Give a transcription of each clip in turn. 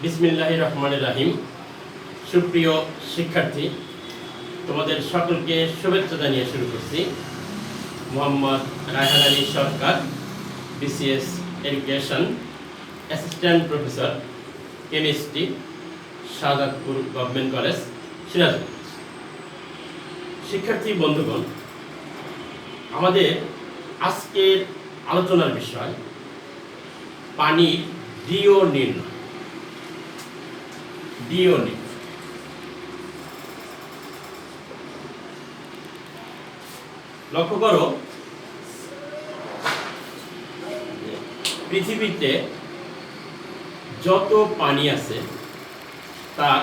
বিসমিল্লাহির রহমানির রহিম। সুপ্রিয় শিক্ষার্থী, তোমাদের সকলকে শুভেচ্ছা জানিয়ে শুরু করছি। Mohammad Raihan Ali Sarkar, BCS education, assistant professor, chemistry, Shahjadpur government college, Sirajganj. শিক্ষার্থী বন্ধুগণ, আমাদের আজকের আলোচনার বিষয় পানির ডিও নির্ণয়। লক্ষ্য করো, পৃথিবীতে যত পানি আছে তার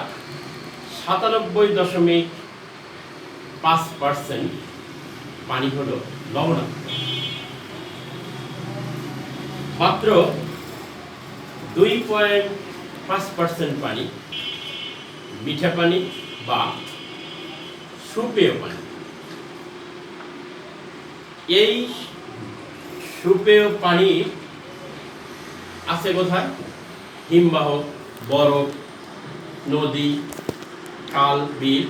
97.5% পানি হলো লবণাক্ত। মাত্র 2.5% পানি মিঠা পানি বা সুপেয় পানি। এই সুপেয় পানি আছে কোথায়? হিমবাহ, বরফ, নদী, খাল, বিল,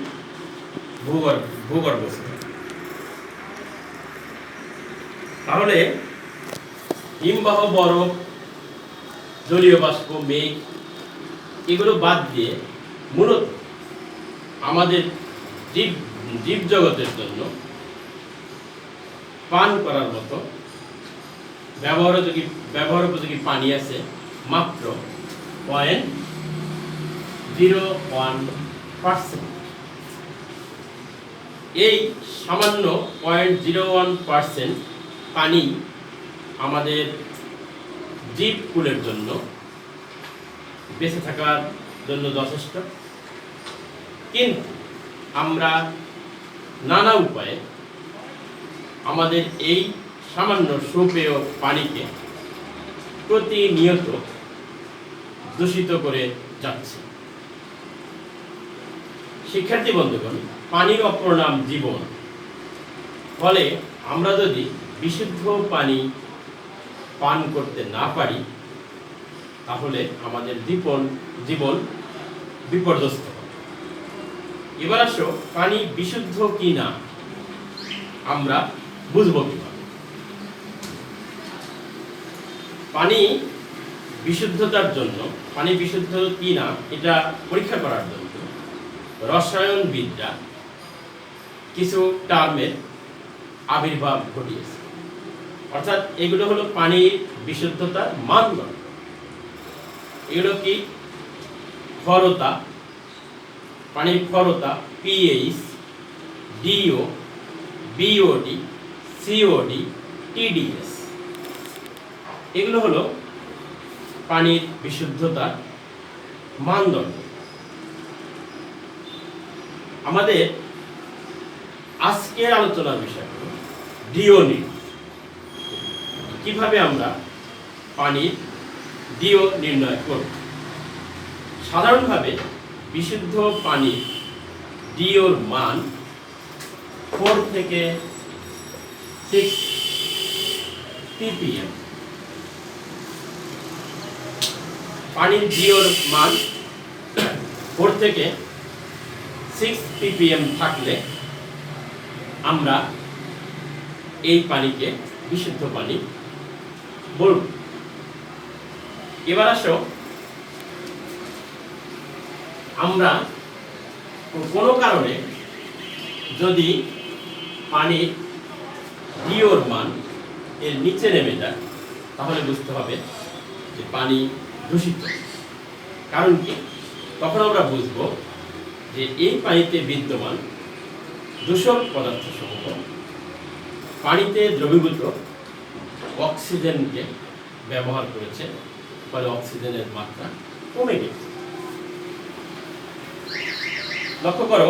ভূগর্ভস্থ। তাহলে হিমবাহ, বরফ, জলীয় বাষ্প, মেঘ এগুলো বাদ দিয়ে মূলত আমাদের জীবজগতের জন্য পান করার মতো ব্যবহার উপযোগী পানি আছে মাত্র 0.01%। এই সামান্য 0.01% পানি আমাদের জীবকুলের জন্য বেঁচে থাকার জন্য যথেষ্ট। কিন্তু আমরা নানা উপায়ে আমাদের এই সামান্য সুপেয় পানিকে প্রতিনিয়ত দূষিত করে যাচ্ছে। শিক্ষার্থী বন্ধুগণ, পানির অপর নাম জীবন। ফলে আমরা যদি বিশুদ্ধ পানি পান করতে না পারি তাহলে আমাদের জীবন বিপর্যস্ত হবে। এবার আসো, পানি বিশুদ্ধ কি না আমরা বুঝবো কিভাবে? পানি বিশুদ্ধতার জন্য, পানি বিশুদ্ধ কি না এটা পরীক্ষা করার জন্য রসায়নবিদরা কিছু টার্মের আবির্ভাব ঘটিয়েছে। অর্থাৎ এগুলো হলো পানির বিশুদ্ধতার মানদণ্ড। এগুলো কি? ক্ষরতা, পানির ক্ষরতা, pH, DO, BOD, COD, TDS. এগুলো হলো পানির বিশুদ্ধতার মানদণ্ড। আমাদের আজকের আলোচনার বিষয় হলো ডিও নির্ণয়। কিভাবে আমরা পানির ডিও নির্ণয় করব? সাধারণভাবে বিশুদ্ধ পানির ডিওর মান 4 থেকে 6 ppm। পানির ডিওর মান 4 থেকে 6 ppm থাকলে আমরা এই পানিকে বিশুদ্ধ পানি বলব। এবার আসো, আমরা কোনো কারণে যদি পানির ডিওর মান এর নিচে নেমে যায় তাহলে বুঝতে হবে যে পানি দূষিত। কারণ কি? তখন আমরা বুঝব যে এই পানিতে বিদ্যমান দূষক পদার্থ সমূহ পানিতে দ্রবীভূত অক্সিজেনকে ব্যবহার করেছে, ফলে অক্সিজেনের মাত্রা কমে গেছে। লক্ষ্য করো,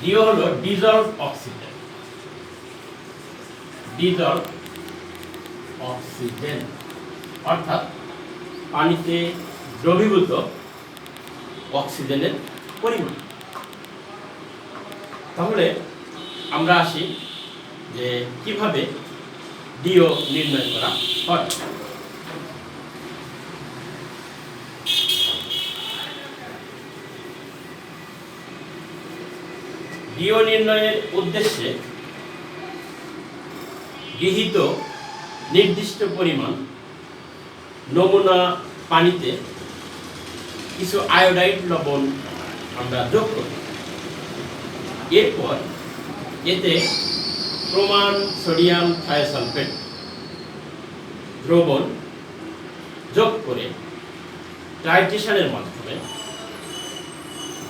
ডিও হলো ডিজলভ অক্সিজেন, অর্থাৎ পানিতে দ্রবীভূত অক্সিজেনের পরিমাণ। তাহলে আমরা আসি যে কিভাবে ডিও নির্ণয় করা হয়। ডিও নির্ণয়ের উদ্দেশ্যে গৃহীত নির্দিষ্ট পরিমাণ নমুনা পানিতে কিছু আয়োডাইড লবণ আমরা যোগ করি। এরপর এতে প্রমাণ সোডিয়াম থায়োসালফেট দ্রবণ যোগ করে টাইট্রেশনের মাধ্যমে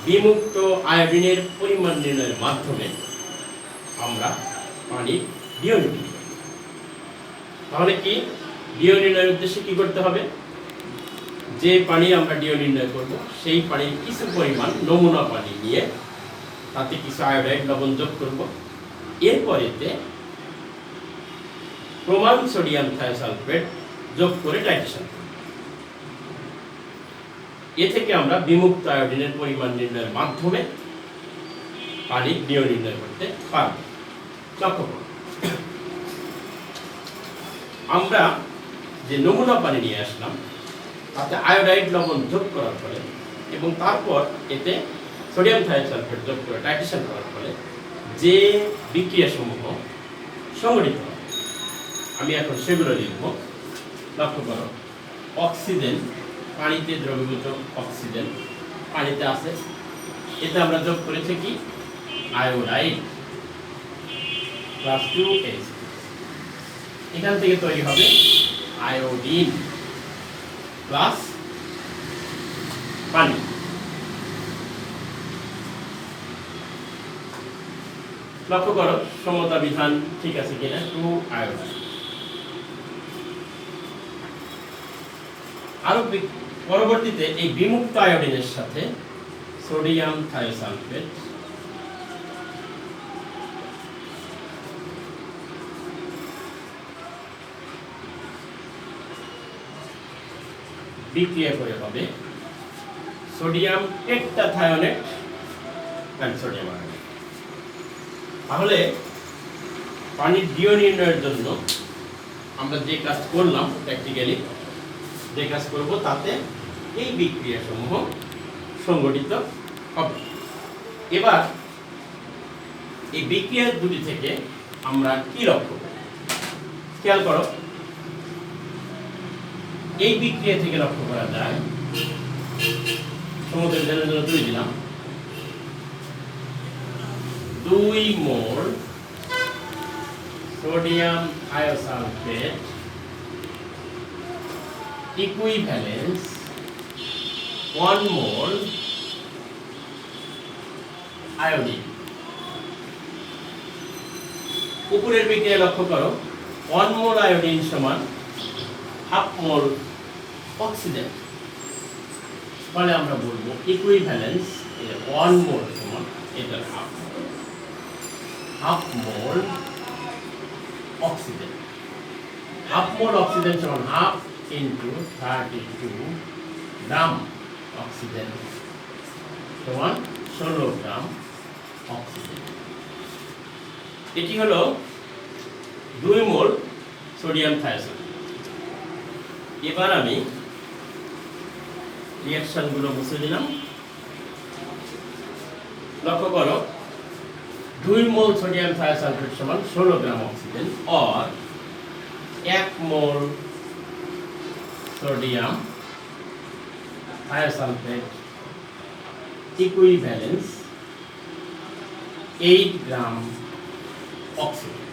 বিমুক্ত আয়োডিনের পরিমাণ নির্ণয়ের মাধ্যমে আমরা পানি ডিও নির্ণয় করি। তাহলে কি ডিও নির্ণয়ের উদ্দেশ্যে কি করতে হবে? যে পানি আমরা ডিও নির্ণয় করব সেই পানির কিছু পরিমাণ নমুনা পানি নিয়ে তাতে কিছু আয়োডাইড লবণ যোগ করব। এরপরেতে প্রমাণ সোডিয়াম থায়োসালফেট যোগ করে টাইট্রেশন করব। এ থেকে আমরা বিমুক্ত আয়োডিনের পরিমাণ নির্ণয়ের মাধ্যমে পানি ডিও নির্ণয় করতে পারব। লক্ষ্য করুন, আমরা যে নমুনা পানি নিয়ে আসলাম তাতে আয়োডাইড লবণ যোগ করার ফলে এবং তারপর এতে সোডিয়াম থায়োসালফেট যোগ করে টাইট্রেশন করার ফলে যে বিক্রিয়াসমূহ সংঘটিত হয় আমি এখন সেগুলো লিখব। লক্ষ্য করো, অক্সিজেন, পানিতে দ্রবীভূত অক্সিজেন পানিতে আছে, এতে আমরা যোগ করেছি কি আয়োডাইড প্লাস 2H। এখান থেকে তৈরি হবে আয়োডিন প্লাস পানি। লক্ষ্য করো সমতা বিধান ঠিক আছে কিনা, 2 আয়োডাইড। আরো পরবর্তীতে এই বিমুক্ত আয়োডিনের সাথে সোডিয়াম থায়োসালফেট বিক্রিয়া করে হবে সোডিয়াম হেক্সাথায়োনেট এন্ড সোডিয়াম আয়োডাইড। তাহলে পানির ডিও নির্ণয়ের জন্য আমরা যে কাজ করলাম, প্র্যাকটিক্যালি যে কাজ করব তাতে এই বিক্রিয়াসমূহ সংঘটিত হবে। এবার এই বিক্রিয়া দুটি থেকে আমরা কি লক্ষ্য করি? খেয়াল করো, এই বিক্রিয়া থেকে লক্ষ্য করা যায়, সমুদ্রের জন্য 2 দিলাম, 2 মোল সোডিয়াম থায়োসালফেট ইকুইভ্যালেন্স 1 মোল আয়োডিন। উপরের বিক্রিয়া লক্ষ্য করো, 1 মোল আয়োডিন সমান হাফ মোল অক্সিজেন। ফলে আমরা বলবো ইকুইভ্যালেন্স 1 মোল সমান এটা হাফ মোল অক্সিজেন। হাফ মোল অক্সিজেন সমান হাফ ইন্টু 32 গ্রাম অক্সিজেন সমান 16 গ্রাম অক্সিজেন। এটি হলো 2 মোল সোডিয়াম থায়োসালফেট। এবার আমি রিঅ্যাকশনগুলো মুছে দিলাম। লক্ষ্য করো, 2 মোল সোডিয়াম থায়োসালফেট সমান 16 গ্রাম অক্সিজেন और 1 মোল सोडियम थायोसाल्फेट इक्विवेलेंस 8 ग्राम ऑक्सीजन।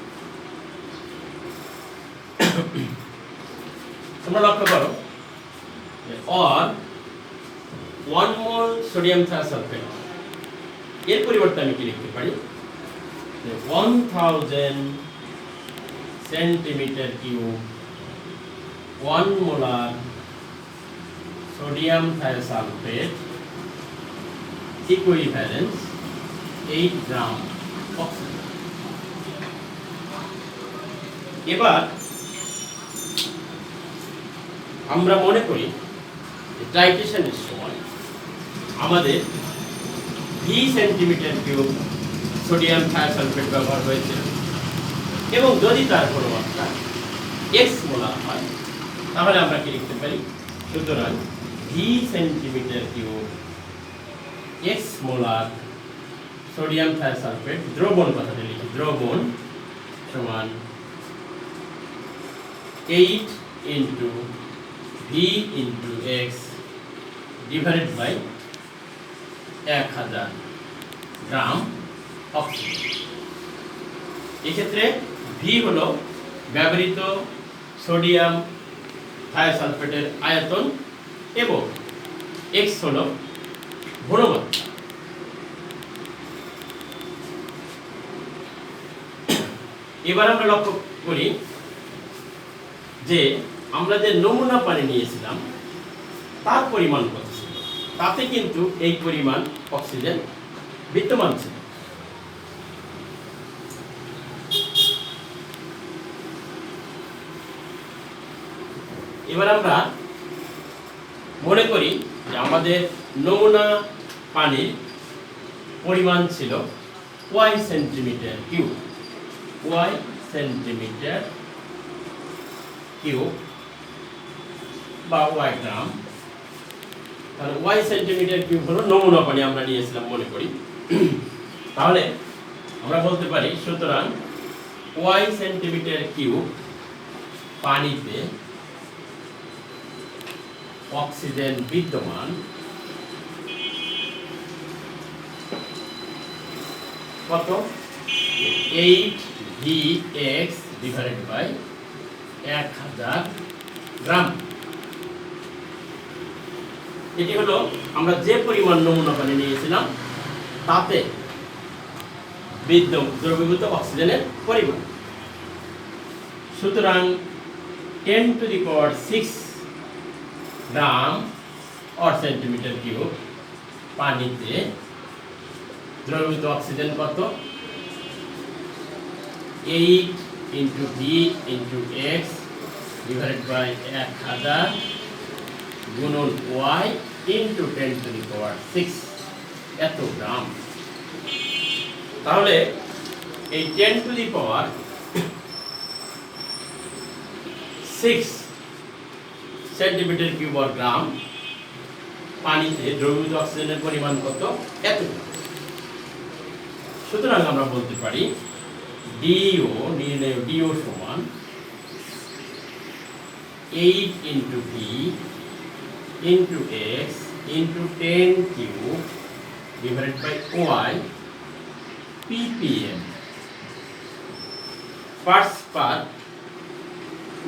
তোমরা লক্ষ্য করো, और 1 মোল সোডিয়াম থায়োসালফেট এর পরিবর্তে আমি কি লিখতে পারি? 1000 centimetre cube 1 molar sodium thiosulphate equivalence 8 গ্রাম অক্সিজেন। এবার আমরা মনে করি টাইট্রেশনের সময় আমাদের V centimetre cube sodium thiosulphate ব্যবহার হয়েছে এবং যদি তার কোনো মাত্রা x মোলার হয় তাহলে আমরা কি লিখতে পারি? সুতরাং V centimetre cube x molar sodium thiosulphate দ্রবণ কথাটা লিখি, দ্রবণ সমান 8 into V into X divided by 1000 gram oxygen. এক্ষেত্রে ভি হলো ব্যবহৃত সোডিয়াম থায়োসালফেটের আয়তন এবং এক্স হলো ঘনমাত্রা। এবার আমরা লক্ষ্য করি যে আমরা যে নমুনা পানি নিয়েছিলাম তার পরিমাণ কত ছিল, তাতে কিন্তু এই পরিমাণ অক্সিজেন বিদ্যমান ছিল। এবার আমরা মনে করি যে আমাদের নমুনা পানির পরিমাণ ছিল Y centimetre cube, Y centimetre cube বা ওয়াই গ্রাম। তাহলে ওয়াই সেন্টিমিটার কিউব হলো নমুনা পানি আমরা নিয়েছিলাম মনে করি। তাহলে আমরা বলতে পারি সুতরাং ওয়াই সেন্টিমিটার কিউব পানিতে অক্সিজেন বিদ্যমান কত, 8 VX ডিভাইডেড বাই 1000 গ্রাম। এটি হলো আমরা যে পরিমাণ নমুনা পানি নিয়েছিলাম তাতে দ্রবীভূত অক্সিজেনের পরিমাণ। সুতরাং 10⁶ গ্রাম অর সেন্টিমিটার কিউব পানিতে দ্রবীভূত অক্সিজেন কত, 8 into V into X divided by 1000 গুণন ওয়াই ইন্টু 10⁶ এত গ্রাম। তাহলে এই 10⁶ সেন্টিমিটার কিউব অর গ্রাম পানিতে দ্রবীভূত অক্সিজেনের পরিমাণ কত, এত। সুতরাং আমরা বলতে পারি ডিও নির্ণয়, ডিও সমান 8 into V into X into 10 cube divided by Y ppm parts per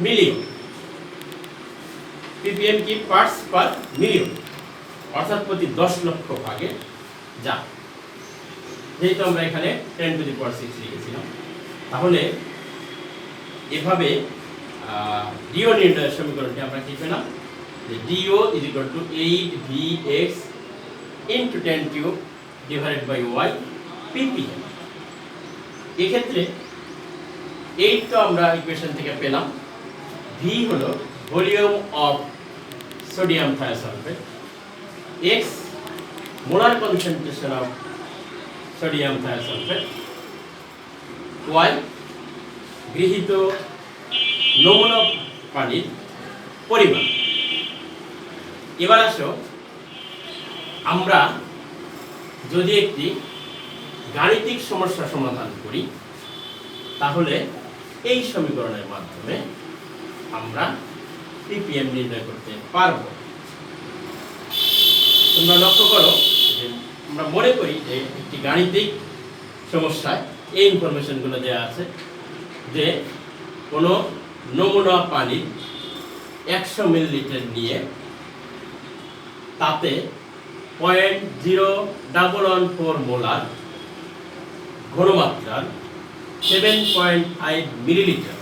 million. ppm কি, পার্টস পার মিলিয়ন, অর্থাৎ প্রতি 10 লক্ষ ভাগে যা। যেহেতু আমরা এখানে 10⁶ লিখেছিলাম, তাহলে এভাবে ডিও নির্ণয়ের সমীকরণটি আমরা কি পেলাম, যে DO is equal to 8 VX into 10 cube divided by Y ppm। এক্ষেত্রে 8 তো আমরা ইকুয়েশন থেকে পেলাম, ভি হলো volume of sodium thiosulphate, X molar concentration of sodium thiosulphate, Y গৃহীত নমুনা পানির পরিমাণ। এবার আসো আমরা যদি একটি গাণিতিক সমস্যা সমাধান করি, তাহলে এই সমীকরণের মাধ্যমে আমরা ppm নির্ণয় করতে পারব। তোমরা লক্ষ্য করো যে আমরা মনে করি যে একটি গাণিতিক সমস্যায় এই ইনফরমেশনগুলো দেওয়া আছে যে কোনো নমুনা পানি 100 মিলিলিটার নিয়ে তাতে 0.0114 মোলার ঘনমাত্রার 7.5 মিলিলিটার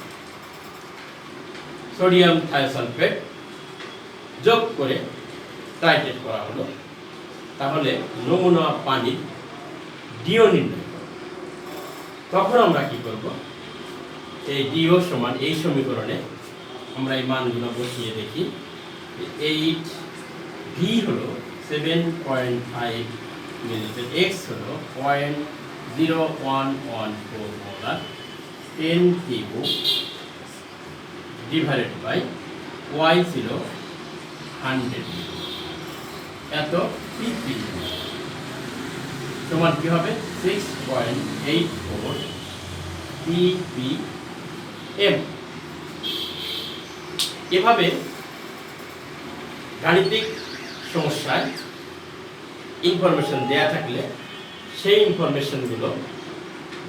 সোডিয়াম থায়োসালফেট যোগ করে টাইট্রেট করা হলো। তাহলে নমুনা পানির ডিও নির্ণয় করব। তখন আমরা কি করব, এই ডিও সমান এই সমীকরণে আমরা এই মানগুলো বসিয়ে দেখি। 8 ভি হলো 7.5 মিলিলিটার, এক্স হলো 0.0114 molar, 10 cube divided by Y ছিল 100 এত ppm। সমান কি হবে 6.84 ppm। এভাবে গাণিতিক সমস্যায় ইনফরমেশন দেয়া থাকলে সেই ইনফরমেশনগুলো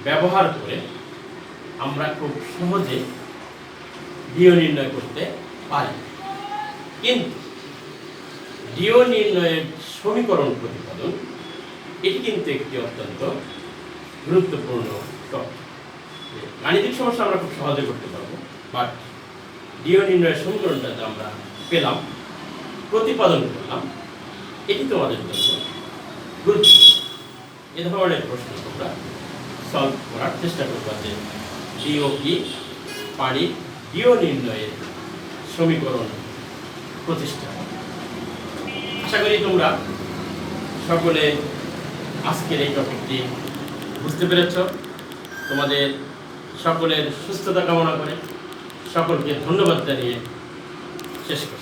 ব্যবহার করে আমরা খুব সহজে ডিও নির্ণয় করতে পারি। কিন্তু ডিও নির্ণয়ের সমীকরণ প্রতিপাদন এটি কিন্তু একটি অত্যন্ত গুরুত্বপূর্ণ টপিক। গাণিতিক সমস্যা আমরা খুব সহজে করতে পারবো, বাট ডিও নির্ণয়ের সমীকরণটা যে আমরা পেলাম, প্রতিপাদন করলাম, এটি তোমাদের জন্য গুরুত্বপূর্ণ। এ ধরনের প্রশ্ন তোমরা সলভ করার চেষ্টা করবা যে ডিও কি, পানির ডিও নির্ণয়ের সমীকরণ প্রতিষ্ঠা। আশা করি তোমরা সকলে আজকের এই টপিকটি বুঝতে পেরেছ। তোমাদের সকলের সুস্থতা কামনা করে সকলকে ধন্যবাদ জানিয়ে শেষ করছি।